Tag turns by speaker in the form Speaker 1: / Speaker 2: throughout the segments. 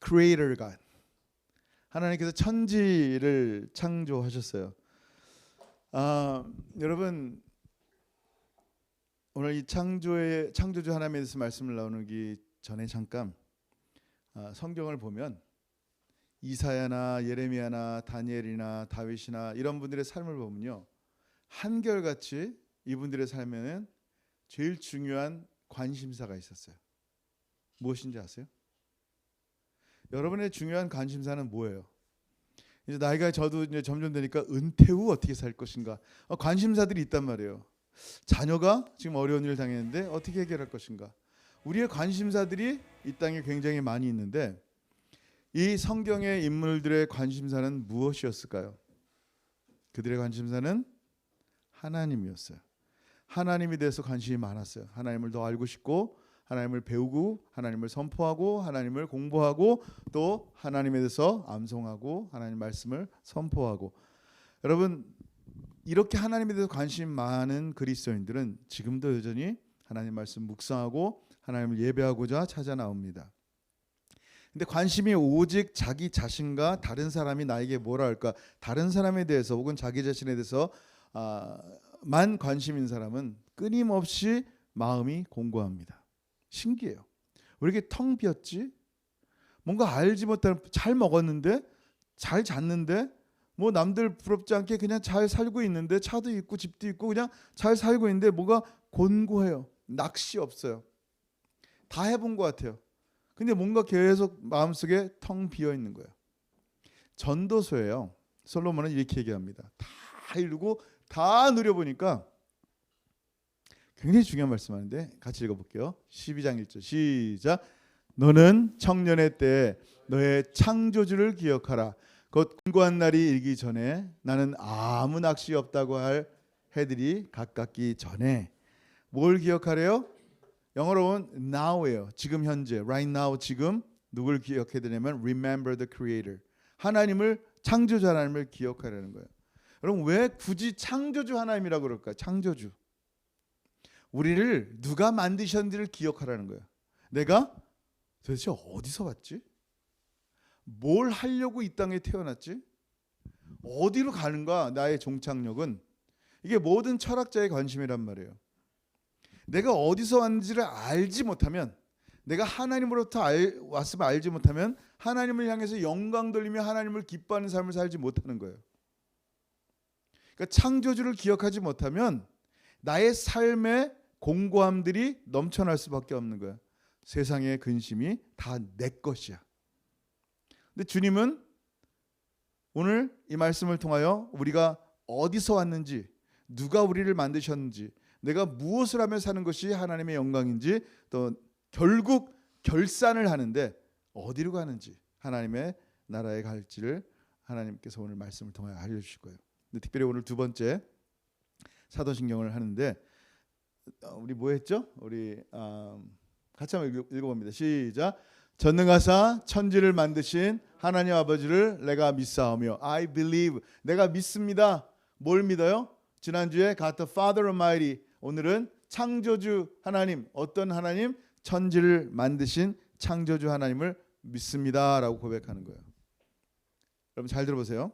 Speaker 1: Creator God. 하나님께서 천지를 창조하셨어요. 여러분 오늘 이 창조주 하나님에 대해서 말씀을 나누기 전에 잠깐 성경을 보면 이사야나 예레미야나 다니엘이나 다윗이나 이런 분들의 삶을 보면요, 한결같이 이분들의 삶에는 제일 중요한 관심사가 있었어요. 무엇인지 아세요? 여러분의 중요한 관심사는 뭐예요? 이제 나이가 저도 이제 점점 되니까 은퇴 후 어떻게 살 것인가 관심사들이 있단 말이에요. 자녀가 지금 어려운 일을 당했는데 어떻게 해결할 것인가. 우리의 관심사들이 이 땅에 굉장히 많이 있는데 이 성경의 인물들의 관심사는 무엇이었을까요? 그들의 관심사는 하나님이었어요. 하나님에 대해서 관심이 많았어요. 하나님을 더 알고 싶고 하나님을 배우고 하나님을 선포하고 하나님을 공부하고 또 하나님에 대해서 암송하고 하나님 말씀을 선포하고. 여러분 이렇게 하나님에 대해서 관심 많은 그리스도인들은 지금도 여전히 하나님 말씀 묵상하고 하나님을 예배하고자 찾아 나옵니다. 근데 관심이 오직 자기 자신과 다른 사람이 나에게 뭐라 할까, 다른 사람에 대해서 혹은 자기 자신에 대해서 만 관심인 사람은 끊임없이 마음이 공고합니다. 신기해요. 왜 이렇게 텅 비었지? 뭔가 알지 못하는, 잘 먹었는데 잘 잤는데 뭐 남들 부럽지 않게 그냥 잘 살고 있는데, 차도 있고 집도 있고 그냥 잘 살고 있는데 뭐가 곤고해요. 낚시 없어요. 다 해본 것 같아요. 근데 뭔가 계속 마음속에 텅 비어 있는 거예요. 전도서예요. 솔로몬은 이렇게 얘기합니다. 다 이루고 다 누려보니까 굉장히 중요한 말씀하는데 같이 읽어볼게요. 12장 1절 시작. 너는 청년의 때에 너의 창조주를 기억하라. 곧 곤고한 날이 일기 전에 나는 아무 낚시 없다고 할 해들이 가깝기 전에. 뭘 기억하래요? 영어로는 now예요. 지금 현재, right now, 지금. 누굴 기억해야 되냐면 remember the creator. 하나님을, 창조주 하나님을 기억하라는 거예요. 여러분 왜 굳이 창조주 하나님이라고 그럴까요? 창조주. 우리를 누가 만드셨는지를 기억하라는 거예요. 내가 도대체 어디서 왔지? 뭘 하려고 이 땅에 태어났지? 어디로 가는가? 나의 종착역은. 이게 모든 철학자의 관심이란 말이에요. 내가 어디서 왔는지를 알지 못하면, 내가 하나님으로부터 왔음을 알지 못하면 하나님을 향해서 영광 돌리며 하나님을 기뻐하는 삶을 살지 못하는 거예요. 그러니까 창조주를 기억하지 못하면 나의 삶의 공고함들이 넘쳐날 수밖에 없는 거예요. 세상의 근심이 다 내 것이야. 근데 주님은 오늘 이 말씀을 통하여 우리가 어디서 왔는지, 누가 우리를 만드셨는지, 내가 무엇을 하며 사는 것이 하나님의 영광인지, 또 결국 결산을 하는데 어디로 가는지, 하나님의 나라에 갈지를 하나님께서 오늘 말씀을 통하여 알려주실 거예요. 근데 특별히 오늘 두 번째 사도신경을 하는데 우리 뭐 했죠? 우리 같이 한번 읽어봅니다. 시작. 전능하사 천지를 만드신 하나님 아버지를 내가 믿사오며 I believe, 내가 믿습니다. 뭘 믿어요? 지난주에 God the Father Almighty, 오늘은 창조주 하나님, 어떤 하나님? 천지를 만드신 창조주 하나님을 믿습니다 라고 고백하는 거예요. 여러분 잘 들어보세요.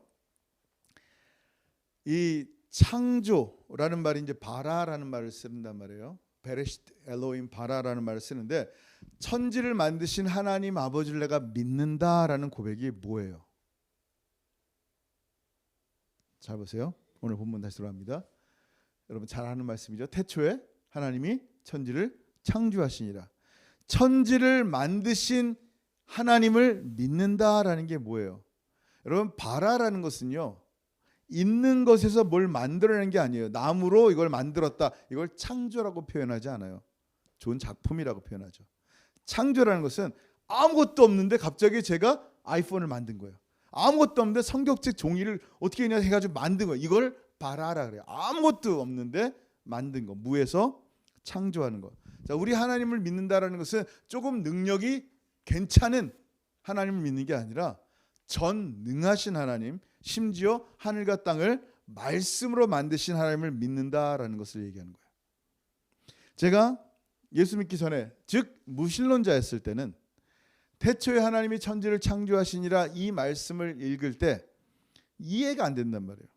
Speaker 1: 이 창조라는 말이 이제 바라라는 말을 쓴단 말이에요. 베레시트 엘로힘 바라라는 말을 쓰는데, 천지를 만드신 하나님 아버지를 내가 믿는다라는 고백이 뭐예요? 잘 보세요. 오늘 본문 다시 들어갑니다. 여러분 잘 아는 말씀이죠. 태초에 하나님이 천지를 창조하시니라. 천지를 만드신 하나님을 믿는다라는 게 뭐예요? 여러분 바라라는 것은요, 있는 것에서 뭘 만들어내는 게 아니에요. 나무로 이걸 만들었다, 이걸 창조라고 표현하지 않아요. 좋은 작품이라고 표현하죠. 창조라는 것은 아무것도 없는데 갑자기 제가 아이폰을 만든 거예요. 아무것도 없는데 성경책 종이를 어떻게 그냥 해가지고 만든 거예요. 이걸 바라라 그래요. 아무것도 없는데 만든 거, 무에서 창조하는 거. 자, 우리 하나님을 믿는다라는 것은 조금 능력이 괜찮은 하나님을 믿는 게 아니라 전능하신 하나님, 심지어 하늘과 땅을 말씀으로 만드신 하나님을 믿는다라는 것을 얘기하는 거예요. 제가 예수 믿기 전에, 즉 무신론자였을 때는 태초에 하나님이 천지를 창조하시니라 이 말씀을 읽을 때 이해가 안 된단 말이에요.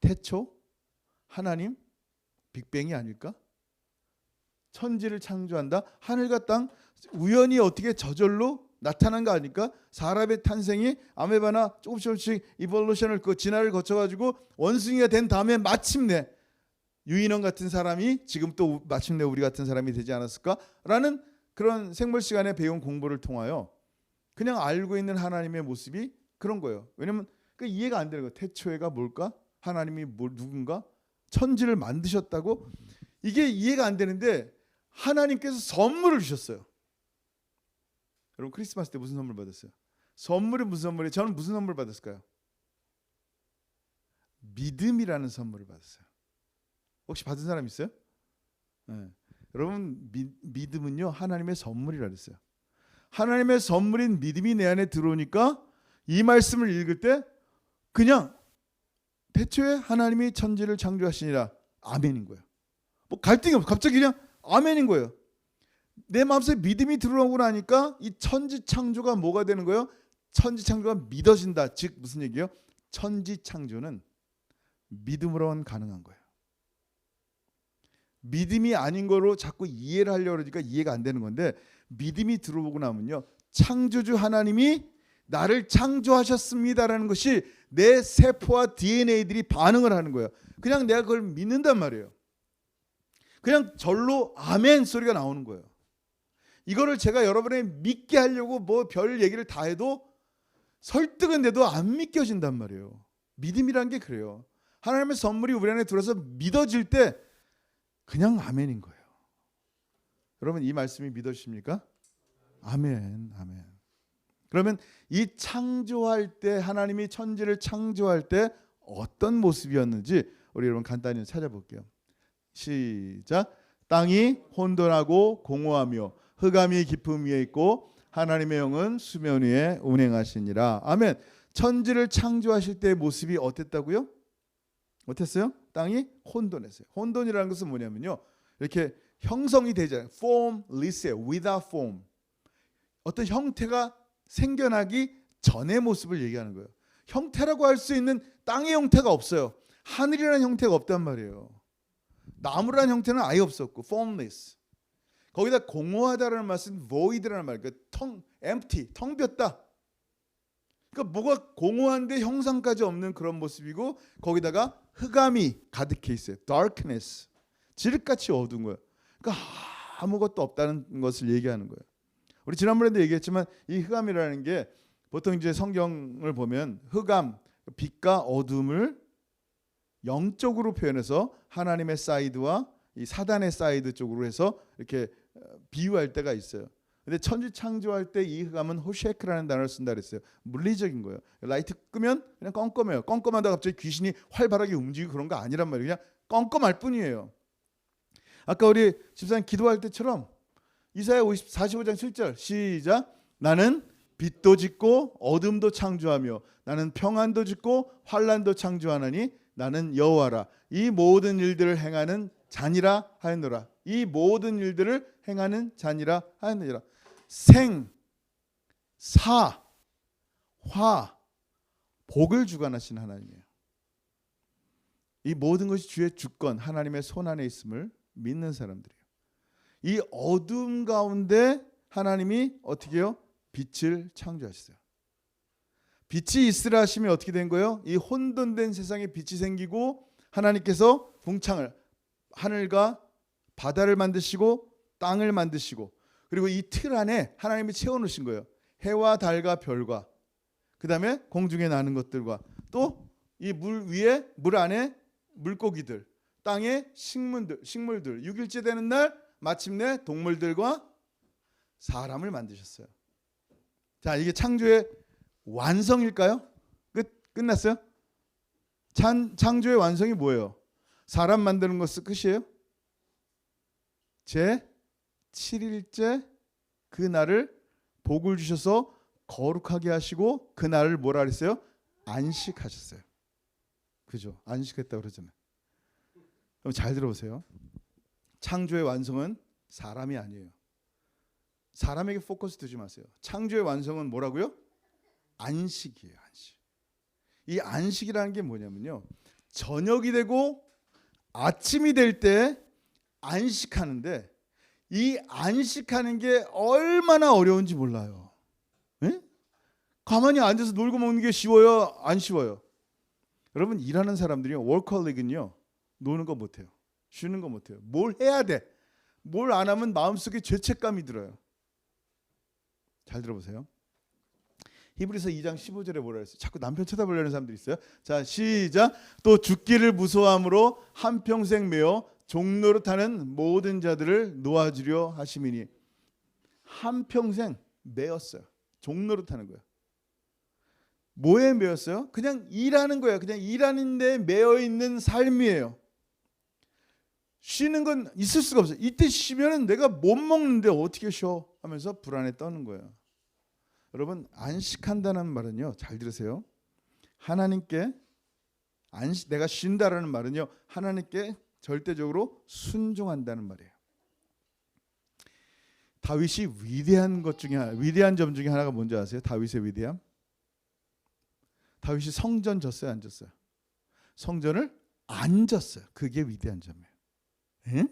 Speaker 1: 태초? 하나님? 빅뱅이 아닐까? 천지를 창조한다? 하늘과 땅 우연히 어떻게 저절로 나타난 거 아닐까? 사람의 탄생이 아메바나 조금씩 이볼루션을 진화를 거쳐가지고 원숭이가 된 다음에 마침내 유인원 같은 사람이 지금 또 마침내 우리 같은 사람이 되지 않았을까라는 그런 생물 시간에 배운 공부를 통하여 그냥 알고 있는 하나님의 모습이 그런 거예요. 왜냐하면 그 이해가 안 되는 거예요. 태초에가 뭘까? 하나님이 누군가? 천지를 만드셨다고? 이게 이해가 안 되는데 하나님께서 선물을 주셨어요. 여러분 크리스마스 때 무슨 선물 받았어요? 선물이 무슨 선물이에요? 저는 무슨 선물 받았을까요? 믿음이라는 선물을 받았어요. 혹시 받은 사람 있어요? 네. 여러분 믿음은요 하나님의 선물이라 그랬어요. 하나님의 선물인 믿음이 내 안에 들어오니까 이 말씀을 읽을 때 그냥 태초에 하나님이 천지를 창조하시니라 아멘인 거예요. 뭐 갈등이 없어. 갑자기 그냥 아멘인 거예요. 내 마음속에 믿음이 들어오고 나니까 이 천지 창조가 뭐가 되는 거예요? 천지 창조가 믿어진다. 즉 무슨 얘기예요? 천지 창조는 믿음으로만 가능한 거예요. 믿음이 아닌 거로 자꾸 이해를 하려고 그러니까 이해가 안 되는 건데 믿음이 들어오고 나면요 창조주 하나님이 나를 창조하셨습니다라는 것이 내 세포와 DNA들이 반응을 하는 거예요. 그냥 내가 그걸 믿는단 말이에요. 그냥 절로 아멘 소리가 나오는 거예요. 이거를 제가 여러분에 믿게 하려고 뭐 별 얘기를 다 해도 설득은 돼도 안 믿겨진단 말이에요. 믿음이란 게 그래요. 하나님의 선물이 우리 안에 들어서 믿어질 때 그냥 아멘인 거예요. 여러분 이 말씀이 믿어지십니까? 아멘, 아멘. 그러면 이 창조할 때 하나님이 천지를 창조할 때 어떤 모습이었는지 우리 여러분 간단히 찾아볼게요. 시작. 땅이 혼돈하고 공허하며 흑암이 깊음 위에 있고 하나님의 영은 수면 위에 운행하시니라. 아멘. 천지를 창조하실 때의 모습이 어땠다고요? 어땠어요? 땅이 혼돈했어요. 혼돈이라는 것은 뭐냐면요. 이렇게 형성이 되잖아요. formless, without form. 어떤 형태가 생겨나기 전의 모습을 얘기하는 거예요. 형태라고 할 수 있는 땅의 형태가 없어요. 하늘이라는 형태가 없단 말이에요. 나무라는 형태는 아예 없었고 formless. 거기다 공허하다라는 말은 void라는 말, 그러니까 empty, 텅 비었다. 그러니까 뭐가 공허한데 형상까지 없는 그런 모습이고 거기다가 흑암이 가득해 있어요. darkness, 지륵같이 어두운 거예요. 그러니까 아무것도 없다는 것을 얘기하는 거예요. 우리 지난번에도 얘기했지만 이 흑암이라는 게 보통 이제 성경을 보면 흑암, 빛과 어둠을 영적으로 표현해서 하나님의 사이드와 이 사단의 사이드 쪽으로 해서 이렇게 비유할 때가 있어요. 근데 천지 창조할 때 이 흑암은 호셰크라는 단어를 쓴다 그랬어요. 물리적인 거예요. 라이트 끄면 그냥 껌껌해요. 껌껌하다 갑자기 귀신이 활발하게 움직이고 그런 거 아니란 말이에요. 그냥 껌껌할 뿐이에요. 아까 우리 집사님 기도할 때처럼 이사야 45장 7절 시작. 나는 빛도 짓고 어둠도 창조하며 나는 평안도 짓고 환난도 창조하나니 나는 여호와라. 이 모든 일들을 행하는 자니라 하였노라. 이 모든 일들을 행하는 자니라 하였느니라. 생, 사, 화, 복을 주관하신 하나님이에요. 이 모든 것이 주의 주권, 하나님의 손 안에 있음을 믿는 사람들이에요. 이 어둠 가운데 하나님이 어떻게 해요? 빛을 창조하셨어요. 빛이 있으라 하시면 어떻게 된 거예요? 이 혼돈된 세상에 빛이 생기고 하나님께서 궁창을 하늘과 바다를 만드시고 땅을 만드시고 그리고 이 틀 안에 하나님이 채워놓으신 거예요. 해와 달과 별과 그 다음에 공중에 나는 것들과 또 이 물 위에 물 안에 물고기들 땅에 식물들 6일째 되는 날 마침내 동물들과 사람을 만드셨어요. 자, 이게 창조의 완성일까요? 끝났어요? 창조의 완성이 뭐예요? 사람 만드는 것은 끝이에요? 제 7일째 그 날을 복을 주셔서 거룩하게 하시고 그 날을 뭐라 그랬어요? 안식하셨어요. 그죠? 안식했다고 그러잖아요. 그럼 잘 들어보세요. 창조의 완성은 사람이 아니에요. 사람에게 포커스 두지 마세요. 창조의 완성은 뭐라고요? 안식이에요. 안식. 이 안식이라는 게 뭐냐면요, 저녁이 되고 아침이 될 때 안식하는데, 이 안식하는 게 얼마나 어려운지 몰라요. 에? 가만히 앉아서 놀고 먹는 게 쉬워요? 안 쉬워요? 여러분, 일하는 사람들이요, 워커홀릭은요, 노는 거 못해요. 쉬는 거 못해요. 뭘 해야 돼. 뭘 안 하면 마음속에 죄책감이 들어요. 잘 들어보세요. 히브리서 2장 15절에 뭐라 했어요? 자꾸 남편 쳐다보려는 사람들이 있어요. 자, 시작. 또 죽기를 무서워함으로 한평생 매어 종로로 타는 모든 자들을 놓아주려 하심이니. 한평생 매었어요. 종로로 타는 거예요. 뭐에 매였어요? 그냥 일하는 거예요. 그냥 일하는 데 매여 있는 삶이에요. 쉬는 건 있을 수가 없어요. 이때 쉬면은 내가 못 먹는데 어떻게 쉬어? 하면서 불안에 떠는 거예요. 여러분, 안식한다는 말은요, 잘 들으세요. 하나님께 내가 쉰다라는 말은요, 하나님께 절대적으로 순종한다는 말이에요. 다윗이 위대한 점 중에 하나가 뭔지 아세요? 다윗의 위대함? 다윗이 성전 졌어요, 안 졌어요? 성전을 안 졌어요. 그게 위대한 점이에요. 에?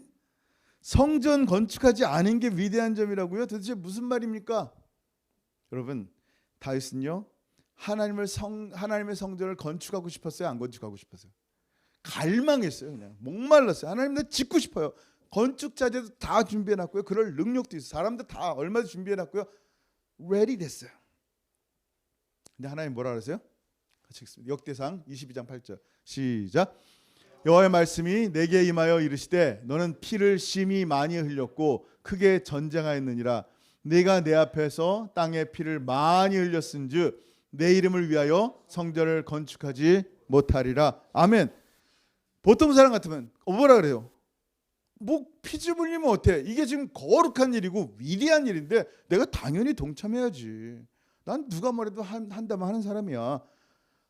Speaker 1: 성전 건축하지 않은 게 위대한 점이라고요? 도대체 무슨 말입니까? 여러분, 다윗은요, 하나님의 성전을 건축하고 싶었어요? 안 건축하고 싶었어요? 갈망했어요. 그냥 목말랐어요. 하나님, 나 짓고 싶어요. 건축 자재도 다 준비해놨고요. 그럴 능력도 있어요. 사람들 다 얼마나 준비해놨고요. 레디 됐어요. 근데 하나님 뭐라 그러세요? 같이 읽습니다. 역대상 22장 8절 시작. 여호와의 말씀이 내게 임하여 이르시되 너는 피를 심히 많이 흘렸고 크게 전쟁하였느니라. 네가 내 앞에서 땅에 피를 많이 흘렸은즉 내 이름을 위하여 성전을 건축하지 못하리라. 아멘. 보통 사람 같으면 뭐라 그래요? 뭐 피 좀 흘리면 어때? 이게 지금 거룩한 일이고 위대한 일인데 내가 당연히 동참해야지. 난 누가 뭐래도 한다면 하는 사람이야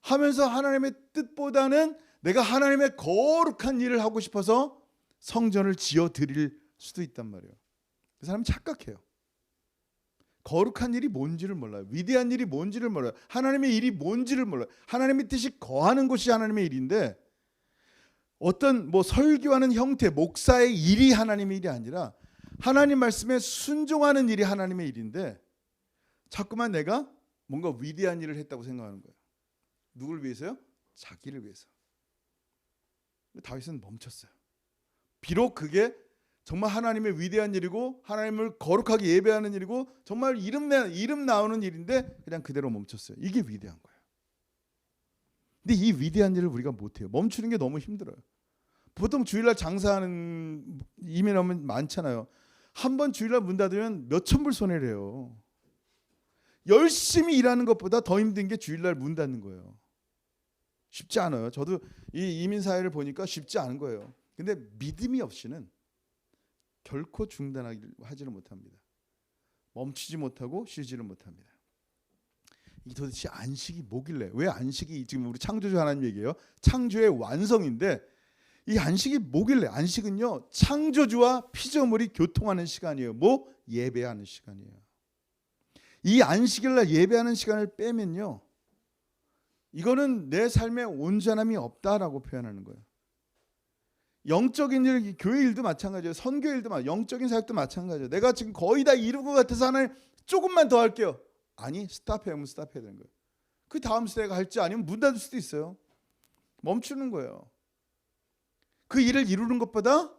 Speaker 1: 하면서 하나님의 뜻보다는 내가 하나님의 거룩한 일을 하고 싶어서 성전을 지어 드릴 수도 있단 말이에요. 그 사람은 착각해요. 거룩한 일이 뭔지를 몰라요. 위대한 일이 뭔지를 몰라요. 하나님의 일이 뭔지를 몰라요. 하나님의 뜻이 거하는 곳이 하나님의 일인데, 어떤 뭐 설교하는 형태, 목사의 일이 하나님의 일이 아니라 하나님 말씀에 순종하는 일이 하나님의 일인데, 자꾸만 내가 뭔가 위대한 일을 했다고 생각하는 거예요. 누굴 위해서요? 자기를 위해서. 다윗은 멈췄어요. 비록 그게 정말 하나님의 위대한 일이고 하나님을 거룩하게 예배하는 일이고 정말 이름 나오는 일인데 그냥 그대로 멈췄어요. 이게 위대한 거예요. 근데 이 위대한 일을 우리가 못해요. 멈추는 게 너무 힘들어요. 보통 주일날 장사하는 이민 오면 많잖아요. 한 번 주일날 문 닫으면 몇천 불 손해를 해요. 열심히 일하는 것보다 더 힘든 게 주일날 문 닫는 거예요. 쉽지 않아요. 저도 이 이민 사회를 보니까 쉽지 않은 거예요. 근데 믿음이 없이는 결코 중단하지는 못합니다. 멈추지 못하고 쉬지를 못합니다. 이 도대체 안식이 뭐길래? 왜 안식이 지금 우리 창조주 하나님 얘기예요. 창조의 완성인데 이 안식이 뭐길래? 안식은요, 창조주와 피조물이 교통하는 시간이에요. 뭐? 예배하는 시간이에요. 이 안식일날 예배하는 시간을 빼면요, 이거는 내 삶에 온전함이 없다라고 표현하는 거예요. 영적인 일, 교회 일도 마찬가지예요. 선교 일도 영적인 사역도 마찬가지예요. 내가 지금 거의 다 이룬 것 같아서 하나님 조금만 더 할게요. 아니, 스탑해야 되는 거예요. 그 다음 세대가 할지 아니면 문 닫을 수도 있어요. 멈추는 거예요. 그 일을 이루는 것보다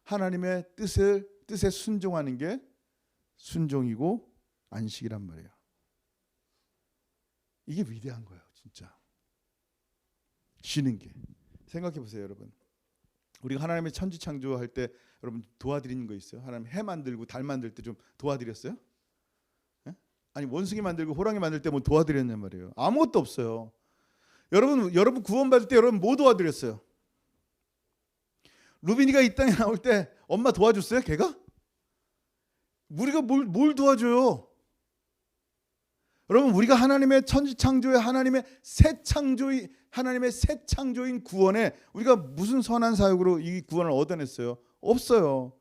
Speaker 1: 하나님의 뜻에 순종하는 게 순종이고 안식이란 말이에요. 이게 위대한 거예요, 진짜. 쉬는 게. 생각해 보세요, 여러분. 우리가 하나님의 천지 창조할 때 여러분 도와드리는 거 있어요? 하나님 해 만들고 달 만들 때 좀 도와드렸어요? 예? 아니 원숭이 만들고 호랑이 만들 때 뭐 도와드렸냔 말이에요. 아무것도 없어요. 여러분 구원받을 때 여러분 뭐 도와드렸어요? 루빈이가 이 땅에 나올 때 엄마 도와줬어요? 걔가? 우리가 뭘 도와줘요? 여러분, 우리가 하나님의 천지 창조에 하나님의 새 창조인 구원에 우리가 무슨 선한 사역으로 이 구원을 얻어냈어요? 없어요.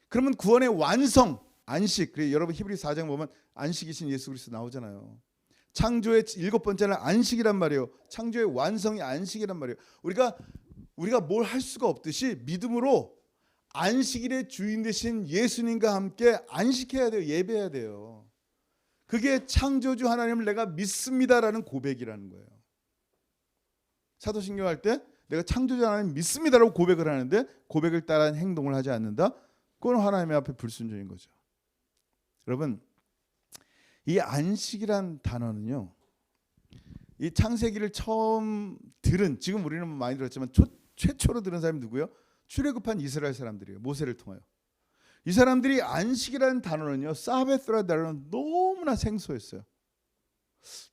Speaker 1: 그러면 구원의 완성, 안식. 그래 여러분 히브리서 4장 보면 안식이신 예수 그리스도 나오잖아요. 창조의 7번째는 안식이란 말이에요. 창조의 완성이 안식이란 말이에요. 우리가 뭘 할 수가 없듯이 믿음으로 안식일의 주인 되신 예수님과 함께 안식해야 돼요. 예배해야 돼요. 그게 창조주 하나님을 내가 믿습니다라는 고백이라는 거예요. 사도신경 할 때 내가 창조주 하나님 믿습니다라고 고백을 하는데 고백을 따른 행동을 하지 않는다? 그건 하나님의 앞에 불순종인 거죠. 여러분, 이 안식이란 단어는요, 이 창세기를 처음 들은, 지금 우리는 많이 들었지만 최초로 들은 사람이 누구예요? 출애굽한 이스라엘 사람들이에요. 모세를 통하여. 이 사람들이 안식이라는 단어는요, 사베스라는 단어는 너무나 생소했어요.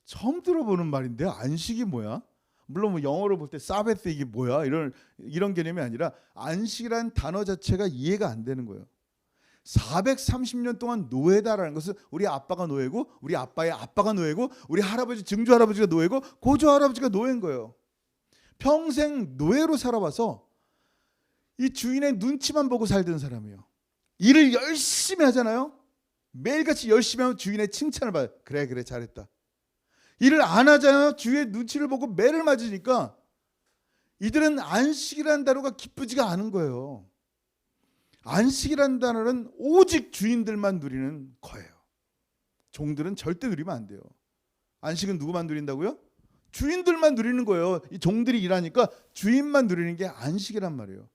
Speaker 1: 처음 들어보는 말인데 안식이 뭐야? 물론 뭐 영어로 볼 때 사베스 이게 뭐야? 이런 개념이 아니라 안식이라는 단어 자체가 이해가 안 되는 거예요. 430년 동안 노예다라는 것은 우리 아빠가 노예고 우리 아빠의 아빠가 노예고 우리 할아버지 증조 할아버지가 노예고 고조 할아버지가 노예인 거예요. 평생 노예로 살아와서 이 주인의 눈치만 보고 살던 사람이에요. 일을 열심히 하잖아요. 매일같이 열심히 하면 주인의 칭찬을 받아요. 그래 잘했다. 일을 안 하잖아요. 주인의 눈치를 보고 매를 맞으니까 이들은 안식이라는 단어가 기쁘지가 않은 거예요. 안식이라는 단어는 오직 주인들만 누리는 거예요. 종들은 절대 누리면 안 돼요. 안식은 누구만 누린다고요? 주인들만 누리는 거예요. 이 종들이 일하니까 주인만 누리는 게 안식이란 말이에요.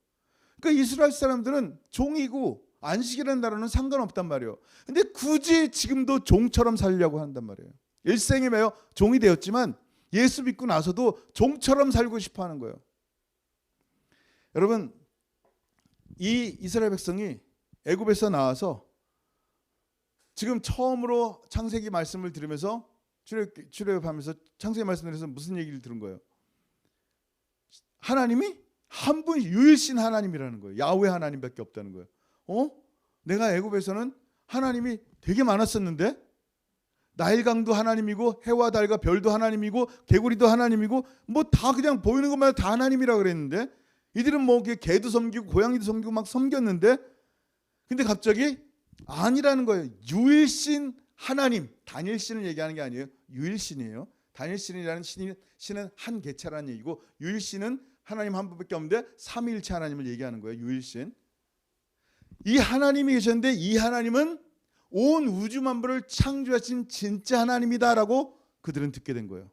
Speaker 1: 그러니까 이스라엘 사람들은 종이고 안식이라는 단어는 상관없단 말이에요. 근데 굳이 지금도 종처럼 살려고 한단 말이에요. 일생에 매여 종이 되었지만 예수 믿고 나서도 종처럼 살고 싶어 하는 거예요. 여러분, 이 이스라엘 백성이 애굽에서 나와서 지금 처음으로 창세기 말씀을 들으면서 출애굽하면서 창세기 말씀을 들으면서 무슨 얘기를 들은 거예요? 하나님이 한 분 유일신 하나님이라는 거예요. 야훼 하나님밖에 없다는 거예요. 내가 애굽에서는 하나님이 되게 많았었는데 나일강도 하나님이고 해와 달과 별도 하나님이고 개구리도 하나님이고 뭐 다 그냥 보이는 것마다 다 하나님이라 그랬는데 이들은 뭐 개도 섬기고 고양이도 섬기고 막 섬겼는데 근데 갑자기 아니라는 거예요. 유일신 하나님, 다니엘신을 얘기하는 게 아니에요. 유일신이에요. 다니엘신이라는 신은 한 개체라는 얘기고 유일신은 하나님 한 분밖에 없는데 삼위일체 하나님을 얘기하는 거예요. 유일신. 이 하나님이 계셨는데 이 하나님은 온 우주 만물을 창조하신 진짜 하나님이다라고 그들은 듣게 된 거예요.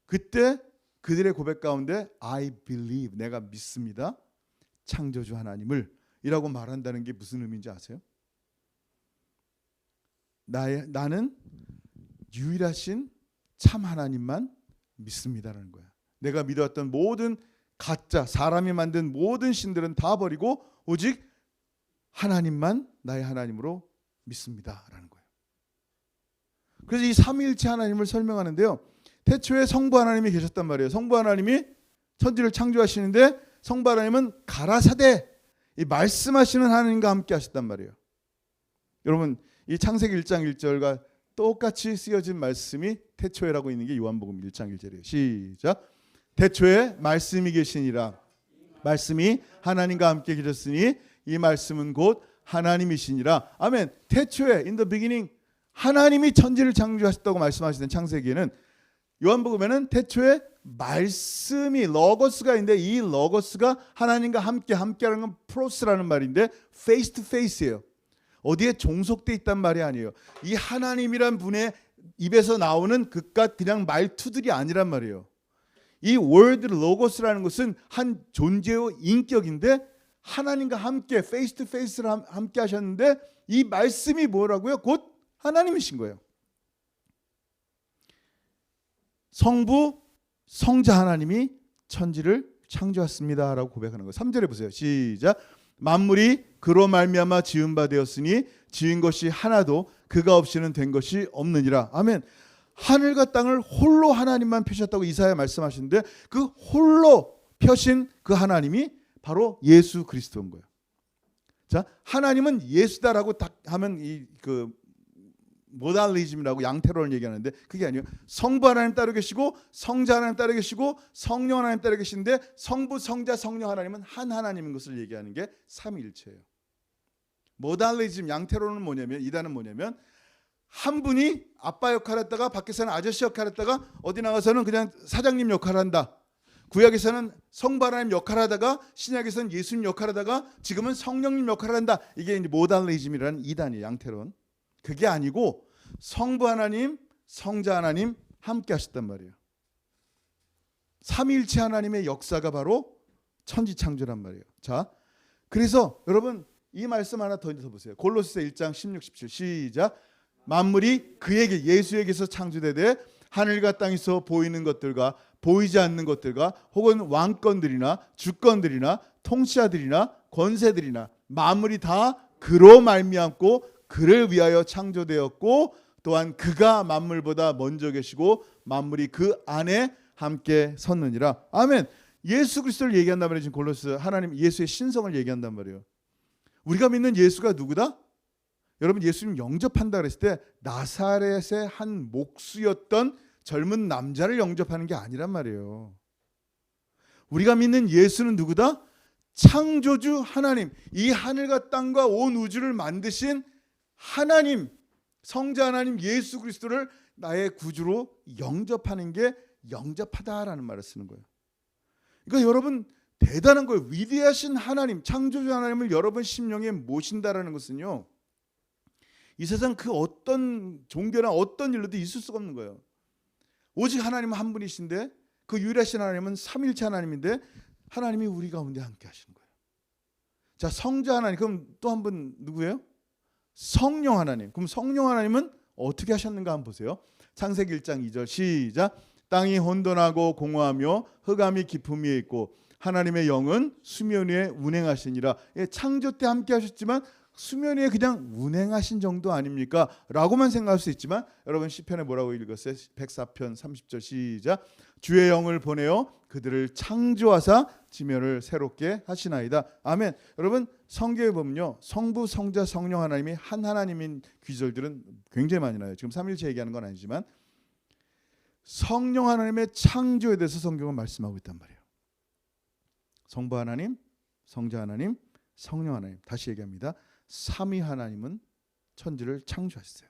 Speaker 1: 그때 그들의 고백 가운데 I believe, 내가 믿습니다. 창조주 하나님을 이라고 말한다는 게 무슨 의미인지 아세요? 나는 유일하신 참 하나님만 믿습니다라는 거야. 내가 믿어왔던 모든 가짜 사람이 만든 모든 신들은 다 버리고 오직 하나님만 나의 하나님으로 믿습니다라는 거예요. 그래서 이 삼위일체 하나님을 설명하는데요. 태초에 성부 하나님이 계셨단 말이에요. 성부 하나님이 천지를 창조하시는데 성부 하나님은 가라사대, 이 말씀하시는 하나님과 함께 하셨단 말이에요. 여러분, 이 창세기 1장 1절과 똑같이 쓰여진 말씀이 태초에라고 있는 게 요한복음 1장 1절이에요. 시작. 태초에 말씀이 계시니라. 말씀이 하나님과 함께 계셨으니 이 말씀은 곧 하나님이시니라. 아멘. 태초에 in the beginning 하나님이 천지를 창조하셨다고 말씀하시는 창세기에는 요한복음에는 태초에 말씀이 러거스가 있는데 이 러거스가 하나님과 함께하는 건 프로스라는 말인데 페이스 투 페이스예요. 어디에 종속돼 있단 말이 아니에요. 이 하나님이란 분의 입에서 나오는 그깟 그냥 말투들이 아니란 말이에요. 이 월드 로고스라는 것은 한 존재의 인격인데 하나님과 함께 페이스 투 페이스를 함께 하셨는데 이 말씀이 뭐라고요? 곧 하나님이신 거예요. 성부 성자 하나님이 천지를 창조했습니다라고 고백하는 거예요. 3절에 보세요. 시작. 만물이 그로 말미암아 지은 바 되었으니 지은 것이 하나도 그가 없이는 된 것이 없느니라. 아멘. 하늘과 땅을 홀로 하나님만 펴셨다고 이사야 말씀하시는데 그 홀로 펴신 그 하나님이 바로 예수 그리스도인 거예요. 자, 하나님은 예수다라고 딱 하면 그 모달리즘이라고 양태론을 얘기하는데 그게 아니에요. 성부 하나님 따로 계시고 성자 하나님 따로 계시고 성령 하나님 따로 계시는데 성부, 성자, 성령 하나님은 한 하나님인 것을 얘기하는 게 삼위일체예요. 모달리즘, 양태론은 뭐냐면, 이단은 뭐냐면 한 분이 아빠 역할 했다가 밖에서는 아저씨 역할 했다가 어디 나가서는 그냥 사장님 역할 한다. 구약에서는 성부 하나님 역할 하다가 신약에서는 예수님 역할 하다가 지금은 성령님 역할을 한다. 이게 이제 모달리즘이라는 이단이에요. 양태론. 그게 아니고 성부 하나님, 성자 하나님 함께 하셨단 말이에요. 삼위일체 하나님의 역사가 바로 천지창조란 말이에요. 자, 그래서 여러분 이 말씀 하나 더 보세요. 골로새 1장 16, 17 시작. 만물이 그에게, 예수에게서 창조되되 하늘과 땅에서 보이는 것들과 보이지 않는 것들과 혹은 왕권들이나 주권들이나 통치자들이나 권세들이나 만물이 다 그로 말미암고 그를 위하여 창조되었고 또한 그가 만물보다 먼저 계시고 만물이 그 안에 함께 섰느니라. 아멘. 예수 그리스도를 얘기한단 말이에요. 지금 골로새 하나님 예수의 신성을 얘기한단 말이에요. 우리가 믿는 예수가 누구다? 여러분 예수님 영접한다 그랬을 때 나사렛의 한 목수였던 젊은 남자를 영접하는 게 아니란 말이에요. 우리가 믿는 예수는 누구다? 창조주 하나님, 이 하늘과 땅과 온 우주를 만드신 하나님, 성자 하나님 예수 그리스도를 나의 구주로 영접하는 게 영접하다라는 말을 쓰는 거예요. 그러니까 여러분 대단한 거예요. 위대하신 하나님, 창조주 하나님을 여러분 심령에 모신다라는 것은요, 이 세상 그 어떤 종교나 어떤 일로도 있을 수가 없는 거예요. 오직 하나님은 한 분이신데 그 유일하신 하나님은 삼일체 하나님인데 하나님이 우리 가운데 함께 하시는 거예요. 자, 성자 하나님, 그럼 또 한 분 누구예요? 성령 하나님. 그럼 성령 하나님은 어떻게 하셨는가 한번 보세요. 창세기 1장 2절 시작. 땅이 혼돈하고 공허하며 흑암이 깊음 위에 있고 하나님의 영은 수면 위에 운행하시니라. 예, 창조 때 함께 하셨지만 수면 위에 그냥 운행하신 정도 아닙니까? 라고만 생각할 수 있지만 여러분 시편에 뭐라고 읽었어요? 104편 30절 시작. 주의 영을 보내어 그들을 창조하사 지면을 새롭게 하시나이다. 아멘. 여러분 성경에 보면요, 성부, 성자, 성령 하나님이 한 하나님인 귀절들은 굉장히 많이 나요. 지금 삼일체 얘기하는 건 아니지만 성령 하나님의 창조에 대해서 성경은 말씀하고 있단 말이에요. 성부 하나님, 성자 하나님, 성령 하나님. 다시 얘기합니다. 삼위 하나님은 천지를 창조하셨어요.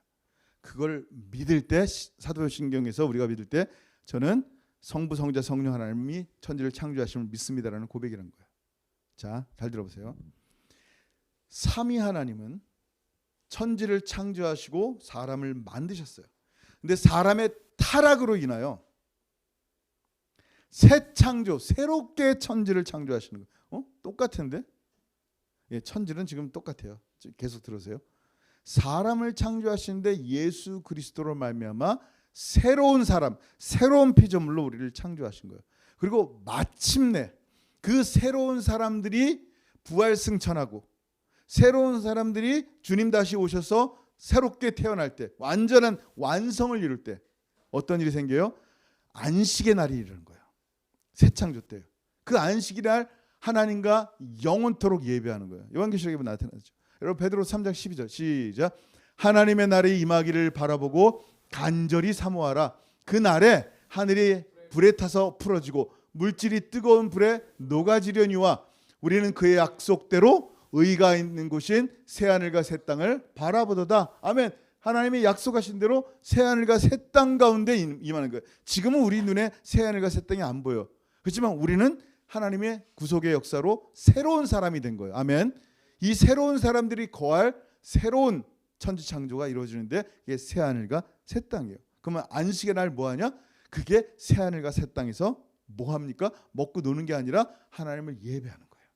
Speaker 1: 그걸 믿을 때, 사도신경에서 우리가 믿을 때 저는 성부, 성자, 성령 하나님이 천지를 창조하심을 믿습니다라는 고백이라는 거예요. 자, 잘 들어보세요. 삼위 하나님은 천지를 창조하시고 사람을 만드셨어요. 근데 사람의 타락으로 인하여 새 창조, 새롭게 천지를 창조하시는 거예요. 똑같은데? 예, 천지는 지금 똑같아요. 계속 들으세요. 사람을 창조하시는데 예수 그리스도로 말미암아 새로운 사람, 새로운 피조물로 우리를 창조하신 거예요. 그리고 마침내 그 새로운 사람들이 부활승천하고 새로운 사람들이 주님 다시 오셔서 새롭게 태어날 때, 완전한 완성을 이룰 때 어떤 일이 생겨요? 안식의 날이 이르는 거예요. 새 창조 때요. 그 안식의 날 하나님과 영원토록 예배하는 거예요. 요한계시록에 보면 나타나죠. 여러분 베드로서 3장 12절 시작. 하나님의 날이 임하기를 바라보고 간절히 사모하라. 그 날에 하늘이 불에 타서 풀어지고 물질이 뜨거운 불에 녹아지려니와 우리는 그의 약속대로 의가 있는 곳인 새하늘과 새 땅을 바라보도다. 아멘. 하나님이 약속하신 대로 새하늘과 새 땅 가운데 임하는 거예요. 지금은 우리 눈에 새하늘과 새 땅이 안 보여. 그렇지만 우리는 하나님의 구속의 역사로 새로운 사람이 된 거예요. 아멘. 이 새로운 사람들이 거할 새로운 천지 창조가 이루어지는데 이게 새하늘과 새 땅이에요. 그러면 안식의 날 뭐 하냐? 그게 새하늘과 새 땅에서 뭐 합니까? 먹고 노는 게 아니라 하나님을 예배하는 거예요.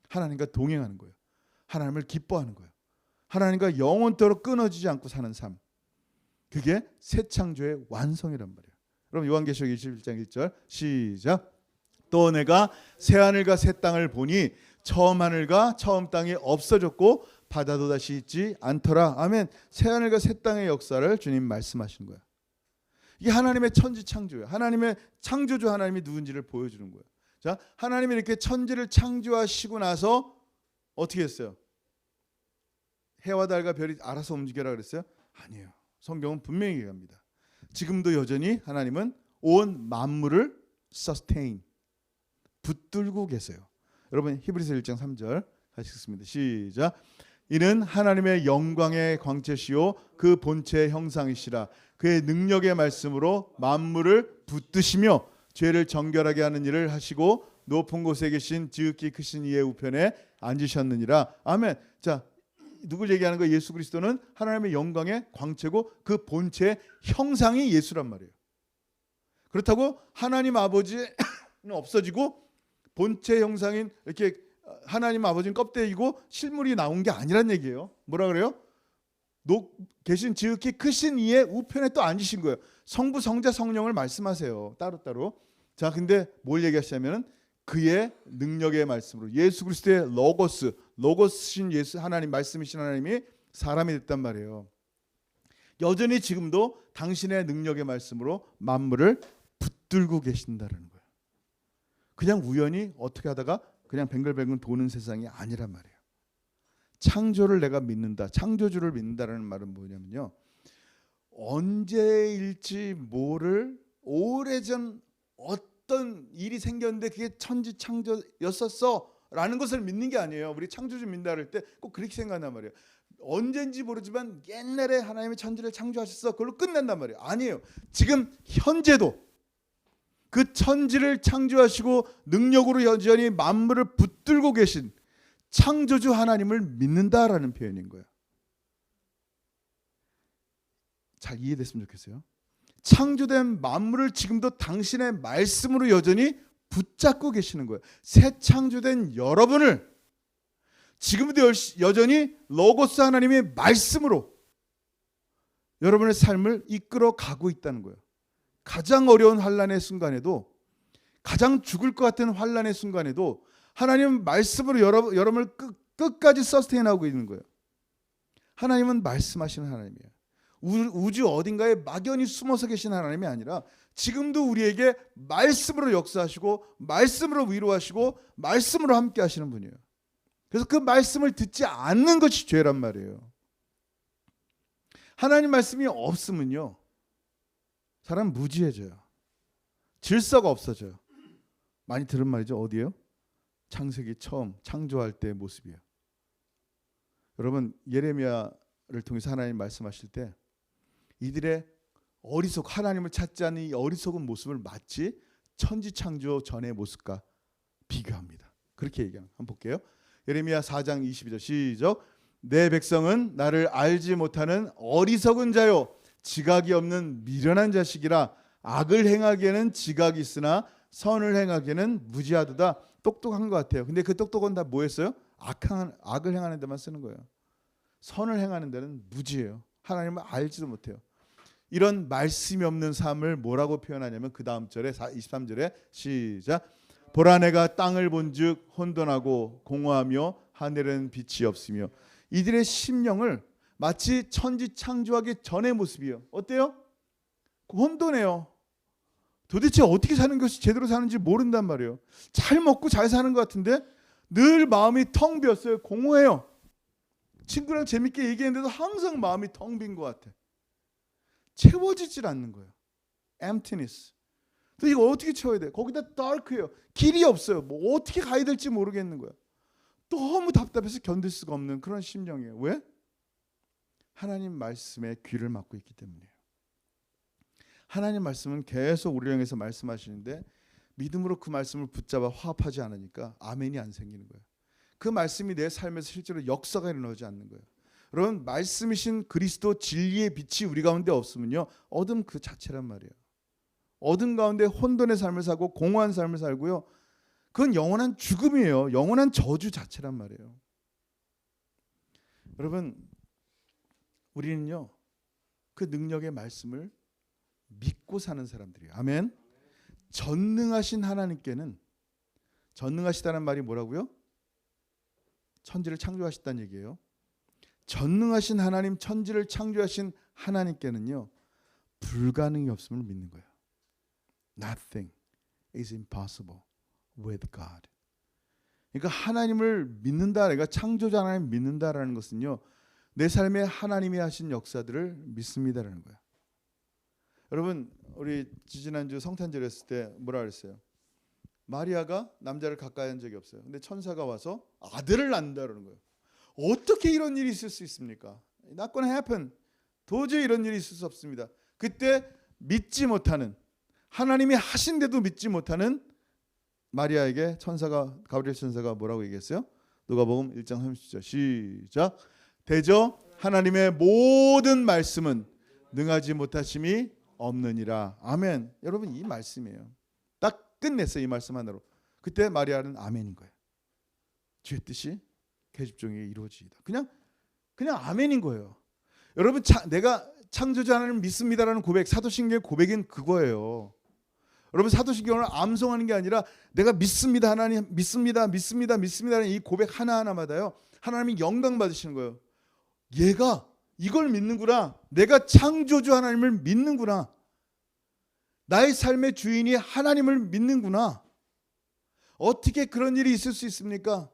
Speaker 1: 하나님과 동행하는 거예요. 하나님을 기뻐하는 거예요. 하나님과 영원토록 끊어지지 않고 사는 삶. 그게 새 창조의 완성이란 말이에요. 여러분 요한계시록 21장 1절 시작. 또 내가 새 하늘과 새 땅을 보니 처음 하늘과 처음 땅이 없어졌고 바다도 다시 있지 않더라. 아멘. 새 하늘과 새 땅의 역사를 주님 말씀하시는 거예요. 이게 하나님의 천지 창조예요. 하나님의 창조주 하나님이 누군지를 보여주는 거예요. 자, 하나님이 이렇게 천지를 창조하시고 나서 어떻게 했어요? 해와 달과 별이 알아서 움직여라 그랬어요? 아니에요. 성경은 분명히 얘기합니다. 지금도 여전히 하나님은 온 만물을 sustain, 붙들고 계세요. 여러분 히브리서 1장 3절 같이 읽습니다. 시작. 이는 하나님의 영광의 광채시요 그 본체의 형상이시라. 그의 능력의 말씀으로 만물을 붙드시며 죄를 정결하게 하는 일을 하시고 높은 곳에 계신 지극히 크신 이의 우편에 앉으셨느니라. 아멘. 자, 누굴 얘기하는 거예요? 예수 그리스도는 하나님의 영광의 광채고 그 본체의 형상이 예수란 말이에요. 그렇다고 하나님 아버지는 없어지고 본체 형상인 이렇게 하나님 아버지는 껍데기고 실물이 나온 게 아니란 얘기예요. 뭐라 그래요? 계신 지극히 크신 이의 우편에 또 앉으신 거예요. 성부, 성자, 성령을 말씀하세요. 따로따로. 자, 근데 뭘 얘기하시냐면은 그의 능력의 말씀으로 예수 그리스도의 로고스신 예수 하나님 말씀이신 하나님이 사람이 됐단 말이에요. 여전히 지금도 당신의 능력의 말씀으로 만물을 붙들고 계신다는 거예요. 그냥 우연히 어떻게 하다가 그냥 뱅글뱅글 도는 세상이 아니란 말이에요. 창조를 내가 믿는다, 창조주를 믿는다라는 말은 뭐냐면요, 언제일지 모를 오래전 어떤 일이 생겼는데 그게 천지창조였었어라는 것을 믿는 게 아니에요. 우리 창조주 믿는다 할 때 꼭 그렇게 생각한단 말이에요. 언젠지 모르지만 옛날에 하나님이 천지를 창조하셨어, 그걸로 끝난단 말이에요. 아니에요. 지금 현재도 그 천지를 창조하시고 능력으로 여전히 만물을 붙들고 계신 창조주 하나님을 믿는다라는 표현인 거예요. 잘 이해됐으면 좋겠어요. 창조된 만물을 지금도 당신의 말씀으로 여전히 붙잡고 계시는 거예요. 새 창조된 여러분을 지금도 여전히 로고스 하나님의 말씀으로 여러분의 삶을 이끌어 가고 있다는 거예요. 가장 어려운 환난의 순간에도, 가장 죽을 것 같은 환난의 순간에도 하나님은 말씀으로 여러분을 끝까지 서스테인하고 있는 거예요. 하나님은 말씀하시는 하나님이에요. 우주 어딘가에 막연히 숨어서 계신 하나님이 아니라 지금도 우리에게 말씀으로 역사하시고 말씀으로 위로하시고 말씀으로 함께 하시는 분이에요. 그래서 그 말씀을 듣지 않는 것이 죄란 말이에요. 하나님 말씀이 없으면요, 사람 무지해져요. 질서가 없어져요. 많이 들은 말이죠. 어디예요? 창세기 처음 창조할 때의 모습이에요. 여러분, 예레미야를 통해서 하나님 말씀하실 때 이들의 하나님을 찾지 않는 이 어리석은 모습을 마치 천지 창조 전의 모습과 비교합니다. 그렇게 얘기합니다. 한번 볼게요. 예레미야 4장 22절 시작. 내 백성은 나를 알지 못하는 어리석은 자요, 지각이 없는 미련한 자식이라. 악을 행하기에는 지각이 있으나 선을 행하기에는 무지하도다. 똑똑한 것 같아요. 근데 그 똑똑은 다 뭐였어요? 악을 행하는 데만 쓰는 거예요. 선을 행하는 데는 무지해요. 하나님을 알지도 못해요. 이런 말씀이 없는 삶을 뭐라고 표현하냐면 그 다음 절에 23절에 시작. 보라 내가 땅을 본즉 혼돈하고 공허하며 하늘은 빛이 없으며. 이들의 심령을 마치 천지 창조하기 전의 모습이에요. 어때요? 혼돈해요. 도대체 어떻게 사는 것이 제대로 사는지 모른단 말이에요. 잘 먹고 잘 사는 것 같은데 늘 마음이 텅 비었어요. 공허해요. 친구랑 재밌게 얘기했는데도 항상 마음이 텅 빈 것 같아. 채워지질 않는 거예요. emptiness. 그래서 이거 어떻게 채워야 돼? 거기다 dark해요. 길이 없어요. 뭐 어떻게 가야 될지 모르겠는 거예요. 너무 답답해서 견딜 수가 없는 그런 심령이에요. 왜? 하나님 말씀에 귀를 막고 있기 때문이에요. 하나님 말씀은 계속 우리를 향해서 말씀하시는데 믿음으로 그 말씀을 붙잡아 화합하지 않으니까 아멘이 안 생기는 거예요. 그 말씀이 내 삶에서 실제로 역사가 일어나지 않는 거예요. 여러분, 말씀이신 그리스도 진리의 빛이 우리 가운데 없으면요, 어둠 그 자체란 말이에요. 어둠 가운데 혼돈의 삶을 살고 공허한 삶을 살고요, 그건 영원한 죽음이에요. 영원한 저주 자체란 말이에요. 여러분, 우리는요, 그 능력의 말씀을 믿고 사는 사람들이에요. 아멘. 전능하신 하나님께는, 전능하시다는 말이 뭐라고요? 천지를 창조하셨다는 얘기예요. 전능하신 하나님, 천지를 창조하신 하나님께는요, 불가능이 없음을 믿는 거예요. Nothing is impossible with God. 그러니까 하나님을 믿는다, 내가 창조자 하나님 믿는다라는 것은요, 내 삶에 하나님이 하신 역사들을 믿습니다라는 거예요. 여러분, 우리 지지난주 성탄절 했을 때 뭐라 그랬어요? 마리아가 남자를 가까이 한 적이 없어요. 근데 천사가 와서 아들을 낳는다 그러는 거예요. 어떻게 이런 일이 있을 수 있습니까? Not gonna happen. 도저히 이런 일이 있을 수 없습니다. 그때 믿지 못하는, 하나님이 하신데도 믿지 못하는 마리아에게 가브리엘 천사가 뭐라고 얘기했어요? 누가복음 1장 30절 시작. 대저 하나님의 모든 말씀은 능하지 못하심이 없느니라. 아멘. 여러분, 이 말씀이에요. 딱 끝냈어요. 이 말씀 하나로. 그때 마리아는 아멘인 거예요. 주의 뜻이 계집종에게 이루어지이다. 그냥 아멘인 거예요. 여러분, 내가 창조자 하나님을 믿습니다라는 고백, 사도신경의 고백은 그거예요. 여러분, 사도신경을 암송하는 게 아니라 내가 믿습니다, 하나님 믿습니다라는 이 고백 하나하나마다요, 하나님이 영광 받으시는 거예요. 얘가 이걸 믿는구나. 내가 창조주 하나님을 믿는구나. 나의 삶의 주인이 하나님을 믿는구나. 어떻게 그런 일이 있을 수 있습니까?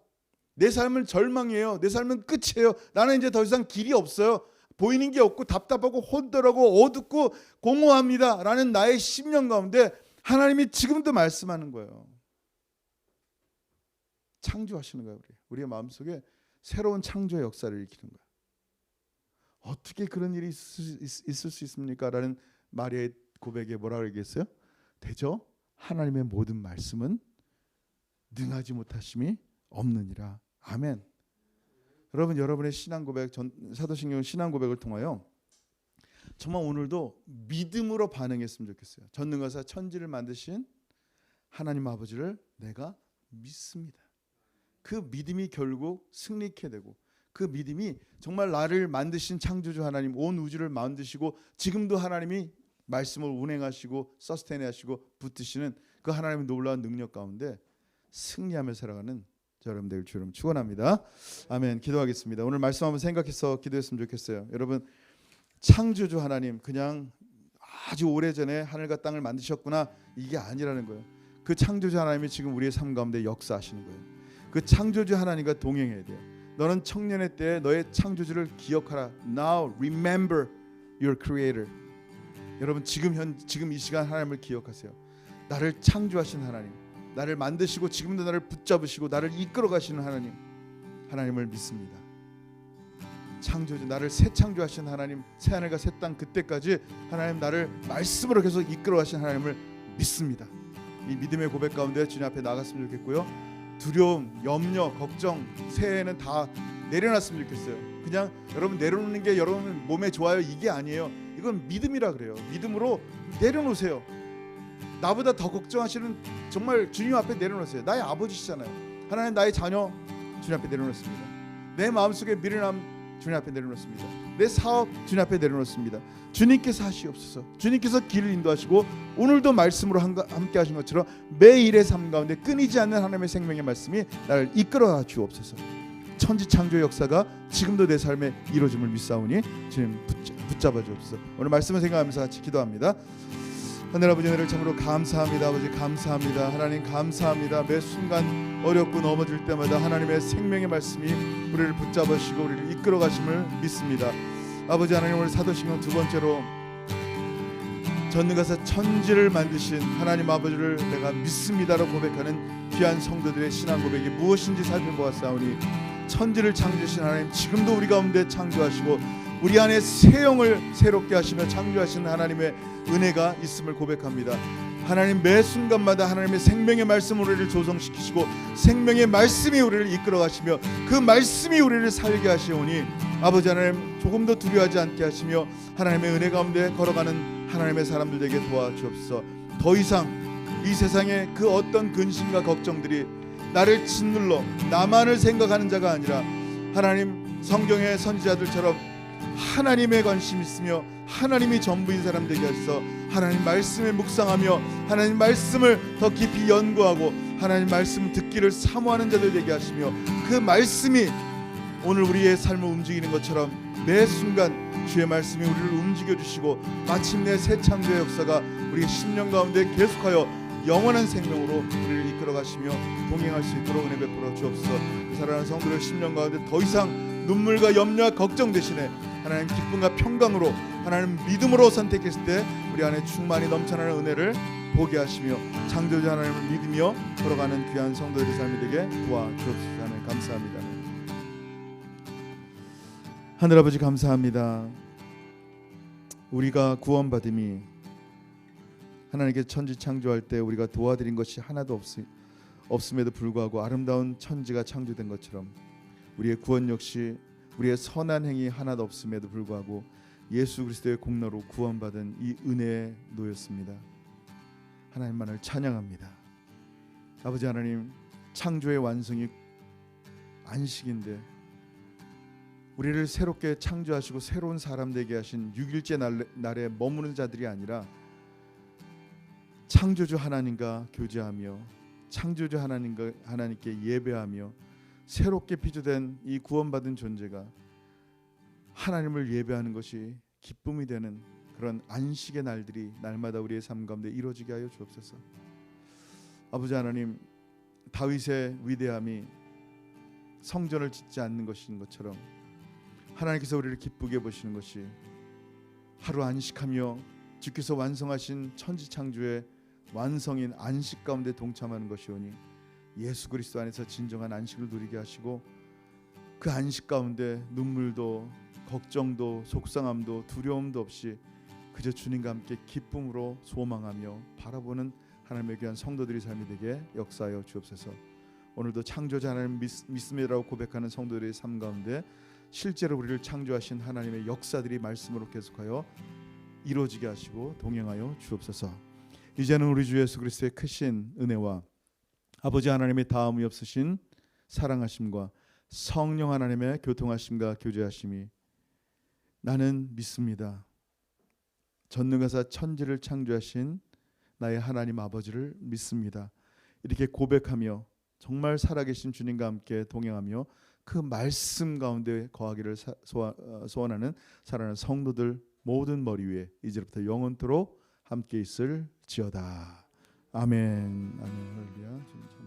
Speaker 1: 내 삶은 절망이에요. 내 삶은 끝이에요. 나는 이제 더 이상 길이 없어요. 보이는 게 없고 답답하고 혼돈하고 어둡고 공허합니다 라는 나의 심령 가운데 하나님이 지금도 말씀하는 거예요. 창조하시는 거예요. 우리의 마음속에 새로운 창조의 역사를 일으키는 거예요. 어떻게 그런 일이 있을 수 있습니까? 라는 마리아의 고백에 뭐라고 얘기했어요? 대저 하나님의 모든 말씀은 능하지 못하심이 없느니라. 아멘. 여러분, 여러분의 신앙 고백, 사도신경 신앙 고백을 통하여 정말 오늘도 믿음으로 반응했으면 좋겠어요. 전능하사 천지를 만드신 하나님 아버지를 내가 믿습니다. 그 믿음이 결국 승리케 되고, 그 믿음이 정말 나를 만드신 창조주 하나님, 온 우주를 만드시고 지금도 하나님이 말씀을 운행하시고 서스테인하시고 붙드시는 그 하나님의 놀라운 능력 가운데 승리하며 살아가는 여러분 되길 주로 축원합니다. 아멘. 기도하겠습니다. 오늘 말씀 한번 생각해서 기도했으면 좋겠어요. 여러분, 창조주 하나님, 그냥 아주 오래전에 하늘과 땅을 만드셨구나, 이게 아니라는 거예요. 그 창조주 하나님이 지금 우리의 삶 가운데 역사하시는 거예요. 그 창조주 하나님과 동행해야 돼요. 너는 청년의 때에 너의 창조주를 기억하라. Now remember your creator. 여러분, 지금 이 시간 하나님을 기억하세요. 나를 창조하신 하나님, 나를 만드시고 지금도 나를 붙잡으시고 나를 이끌어 가시는 하나님을 믿습니다. 창조주, 나를 새 창조하신 하나님, 새 하늘과 새 땅 그때까지 하나님 나를 말씀으로 계속 이끌어 가신 하나님을 믿습니다. 이 믿음의 고백 가운데 주님 앞에 나갔으면 좋겠고요. 두려움, 염려, 걱정, 새해에는 다 내려놨으면 좋겠어요. 그냥 여러분 내려놓는 게 여러분 몸에 좋아요, 이게 아니에요. 이건 믿음이라 그래요. 믿음으로 내려놓으세요. 나보다 더 걱정하시는 정말 주님 앞에 내려놓으세요. 나의 아버지시잖아요. 하나님, 나의 자녀 주님 앞에 내려놓습니다. 내 마음속에 미련함 주님 앞에 내려놓습니다. 내 사업 주님 앞에 내려놓습니다. 주님께서 하시옵소서. 주님께서 길을 인도하시고 오늘도 말씀으로 함께 하신 것처럼 매일의 삶 가운데 끊이지 않는 하나님의 생명의 말씀이 나를 이끌어 주옵소서. 천지창조의 역사가 지금도 내 삶에 이루어짐을 믿사오니 주님 붙잡아 주옵소서. 오늘 말씀을 생각하면서 같이 기도합니다. 하늘 아버지, 은혜를 참으로 감사합니다. 아버지 감사합니다. 하나님 감사합니다. 매 순간 어렵고 넘어질 때마다 하나님의 생명의 말씀이 우리를 붙잡으시고 우리를 이끌어 가심을 믿습니다. 아버지 하나님, 오늘 사도신경 두 번째로 전능하사 천지를 만드신 하나님 아버지를 내가 믿습니다라고 고백하는 귀한 성도들의 신앙 고백이 무엇인지 살펴보았사오니, 천지를 창조하신 하나님, 지금도 우리 가운데 창조하시고 우리 안에 새 영을 새롭게 하시며 창조하시는 하나님의 은혜가 있음을 고백합니다. 하나님, 매 순간마다 하나님의 생명의 말씀으로 우리를 조성시키시고 생명의 말씀이 우리를 이끌어 가시며 그 말씀이 우리를 살게 하시오니 아버지 하나님, 조금도 두려워하지 않게 하시며 하나님의 은혜 가운데 걸어가는 하나님의 사람들 되게 도와주옵소서. 더 이상 이 세상의 그 어떤 근심과 걱정들이 나를 짓눌러 나만을 생각하는 자가 아니라 하나님, 성경의 선지자들처럼 하나님의 관심이 있으며 하나님이 전부인 사람 되게 하셔서 하나님 말씀에 묵상하며 하나님 말씀을 더 깊이 연구하고 하나님 말씀 듣기를 사모하는 자들 되게 하시며 그 말씀이 오늘 우리의 삶을 움직이는 것처럼 매 순간 주의 말씀이 우리를 움직여 주시고 마침내 새 창조의 역사가 우리의 심령 가운데 계속하여 영원한 생명으로 우리를 이끌어 가시며 동행할 수 있도록 은혜 베풀어 주옵소서. 사랑하는 성도들 심령 가운데 더 이상 눈물과 염려와 걱정 대신에 하나님 기쁨과 평강으로 하나님 믿음으로 선택했을 때 우리 안에 충만히 넘쳐나는 은혜를 보게 하시며 창조자 하나님을 믿으며 걸어가는 귀한 성도들의 삶이 되게 도와주옵소서. 하나님 감사합니다. 하늘아버지 감사합니다. 우리가 구원받음이 하나님께 천지 창조할 때 우리가 도와드린 것이 하나도 없음에도 불구하고 아름다운 천지가 창조된 것처럼 우리의 구원 역시 우리의 선한 행위 하나도 없음에도 불구하고 예수 그리스도의 공로로 구원받은 이 은혜에 놓였습니다. 하나님만을 찬양합니다. 아버지 하나님, 창조의 완성이 안식인데 우리를 새롭게 창조하시고 새로운 사람 되게 하신 6일째 날에 머무는 자들이 아니라 창조주 하나님과 교제하며 창조주 하나님께 예배하며 새롭게 피조된 이 구원받은 존재가 하나님을 예배하는 것이 기쁨이 되는 그런 안식의 날들이 날마다 우리의 삶 가운데 이루어지게 하여 주옵소서. 아버지 하나님, 다윗의 위대함이 성전을 짓지 않는 것인 것처럼 하나님께서 우리를 기쁘게 보시는 것이 하루 안식하며 주께서 완성하신 천지창조의 완성인 안식 가운데 동참하는 것이오니 예수 그리스도 안에서 진정한 안식을 누리게 하시고 그 안식 가운데 눈물도 걱정도 속상함도 두려움도 없이 그저 주님과 함께 기쁨으로 소망하며 바라보는 하나님의 귀한 성도들이 삶이 되게 역사하여 주옵소서. 오늘도 창조자 하나님 믿음이라고 고백하는 성도들의 삶 가운데 실제로 우리를 창조하신 하나님의 역사들이 말씀으로 계속하여 이루어지게 하시고 동행하여 주옵소서. 이제는 우리 주 예수 그리스도의 크신 은혜와 아버지 하나님의 다음이 없으신 사랑하심과 성령 하나님의 교통하심과 교제하심이 나는 믿습니다. 전능하사 천지를 창조하신 나의 하나님 아버지를 믿습니다. 이렇게 고백하며 정말 살아계신 주님과 함께 동행하며 그 말씀 가운데 거하기를 소원하는 사랑하는 성도들 모든 머리 위에 이제부터 영원토록 함께 있을지어다. 아멘. 아멘. 할렐루야.